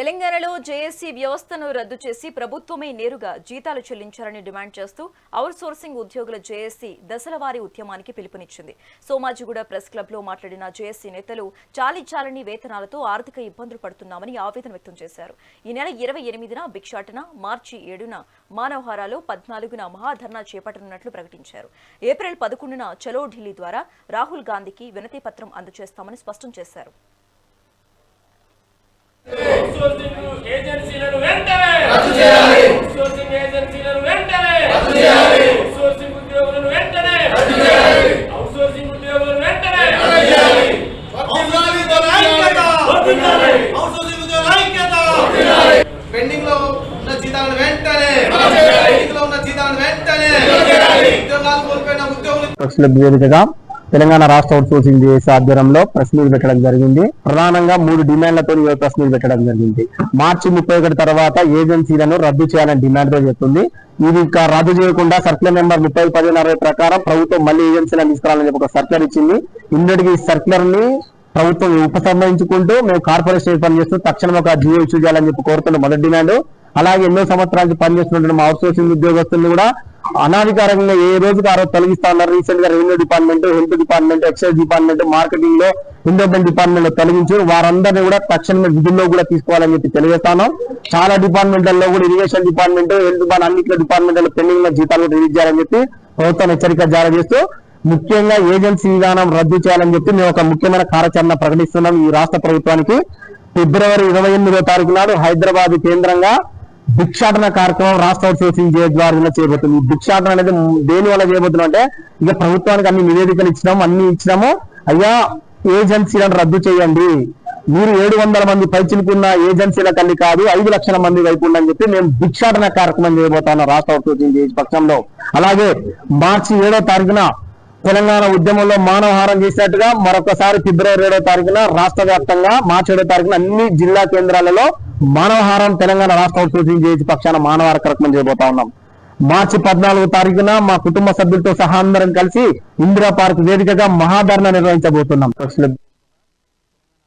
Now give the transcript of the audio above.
తెలంగాణలో జేఏసీ వ్యవస్థను రద్దు చేసి ప్రభుత్వమే నేరుగా జీతాలు చెల్లించాలని డిమాండ్ చేస్తూ అవుట్ సోర్సింగ్ ఉద్యోగుల జేఏసీ దశలవారీ ఉద్యమానికి పిలుపునిచ్చింది. సోమాజిగూడ ప్రెస్ క్లబ్ లో మాట్లాడిన జేఏసీ నేతలు చాలీ వేతనాలతో ఆర్థిక ఇబ్బందులు పడుతున్నామని ఆవేదన వ్యక్తం చేశారు. ఈ నెల 28న భిక్షాటన, మార్చి 7న మానవహారాలో, 14న మహాధర్నా చేపట్టనున్నట్లు ప్రకటించారు. ఏప్రిల్ 11న చలో ఢిల్లీ ద్వారా రాహుల్ గాంధీకి వినతి పత్రం అందజేస్తామని స్పష్టం చేశారు. ఏజెన్సీలను వెంటనే రద్దు చేయాలి. అవుట్సోర్సింగ్ ఏజెన్సీలను వెంటనే రద్దు చేయాలి. అవుట్సోర్సింగ్ ఉద్యోగులను వెంటనే రద్దు చేయాలి. అవుట్సోర్సింగ్ ఉద్యోగులను వెంటనే రద్దు చేయాలి. అవుట్సోర్సింగ్ ఉద్యోగుల ఐక్యత. పెండింగ్ లో ఉన్న జీతాలను వెంటనే పెండింగ్ లో ఉన్న జీతాలను వెంటనే ఉద్యోగాలు కోల్పోయిన ఉద్యోగులు తెలంగాణ రాష్ట్ర అవుట్ సోర్సింగ్ జేఏసీ ఆధ్వర్యంలో ప్రెస్ మీట్ పెట్టడం జరిగింది. ప్రధానంగా 3 డిమాండ్లతో ప్రెస్ మీట్ పెట్టడం జరిగింది. మార్చి 31 తర్వాత ఏజెన్సీలను రద్దు చేయాలని డిమాండ్ తో చెప్తుంది. ఇది రద్దు చేయకుండా సర్క్యులర్ నెంబర్ 30/10/60 ప్రకారం ప్రభుత్వం మళ్ళీ ఏజెన్సీలను తీసుకురావాలని చెప్పి ఒక సర్క్యులర్ ఇచ్చింది. ఇన్నటికి సర్క్యులర్ ని ప్రభుత్వం ఉపసంహరించుకుంటూ మేము కార్పొరేషన్ పనిచేస్తూ తక్షణం ఒక జియో ఇష్యూ చేయాలని చెప్పి కోరుతున్న మొదటి డిమాండ్. అలాగే ఎన్నో సంవత్సరాలకు పనిచేస్తున్నటువంటి మా అవుట్ సోర్సింగ్ ఉద్యోగస్తులను కూడా అనాధికారంగా ఏ రోజుకి ఆ రోజు తొలగిస్తా ఉన్నారు. రీసెంట్ గా revenue department, health department, excise department, marketing లో, ఇండోమెంట్ డిపార్ట్మెంట్ లో తొలగించి వారందరినీ కూడా తక్షణమే విధుల్లో కూడా తీసుకోవాలని చెప్పి తెలియజేస్తాను. చాలా డిపార్ట్మెంట్లలో కూడా ఇరిగేషన్ డిపార్ట్మెంట్, హెల్త్ డిపార్ట్మెంట్, అన్నింటిలో డిపార్ట్మెంట్ పెండింగ్ లో జీతాలు రిలీజ్ చేయాలని చెప్పి ప్రభుత్వం హెచ్చరిక జారీ చేస్తూ ముఖ్యంగా ఏజెన్సీ విధానం రద్దు చేయాలని చెప్పి మేము ఒక ముఖ్యమైన కార్యాచరణ ప్రకటిస్తున్నాం. ఈ రాష్ట్ర ప్రభుత్వానికి ఫిబ్రవరి 28వ తారీఖు నాడు హైదరాబాద్ కేంద్రంగా భిక్షాటన కార్యక్రమం రాష్ట్ర అవుట్ సోర్సింగ్ జేఏసీ ద్వారా చేయబోతుంది. ఈ భిక్షాటన అనేది దేని వల్ల చేయబోతున్నాం అంటే, ఇక ప్రభుత్వానికి అన్ని నివేదికలు ఇచ్చినాము. అయ్యా ఏజెన్సీలను రద్దు చేయండి, మీరు 700 మంది పైచిలుకున్న ఏజెన్సీల కల్లి కాదు 5 లక్షల మంది వైపు ఉందని చెప్పి మేము భిక్షాటన కార్యక్రమం చేయబోతున్నాం రాష్ట్ర అవుట్ సోర్సింగ్ జేఏసీ పక్షంలో. అలాగే మార్చి 7వ తారీఖున తెలంగాణ ఉద్యమంలో మానవహారం చేసినట్టుగా మరొకసారి ఫిబ్రవరి 7వ తారీఖున రాష్ట్ర వ్యాప్తంగా మార్చి 7వ తారీఖున అన్ని జిల్లా కేంద్రాలలో మానవహారం తెలంగాణ రాష్ట్ర అవుట్ సోర్సింగ్ జేఏసీ పక్షాన మానవహార కార్యక్రమం చేయబోతా ఉన్నాం. మార్చి 14వ తారీఖున మా కుటుంబ సభ్యులతో సహా అందరం కలిసి ఇందిరా పార్క్ వేదికగా మహాధర్నా నిర్వహించబోతున్నాం.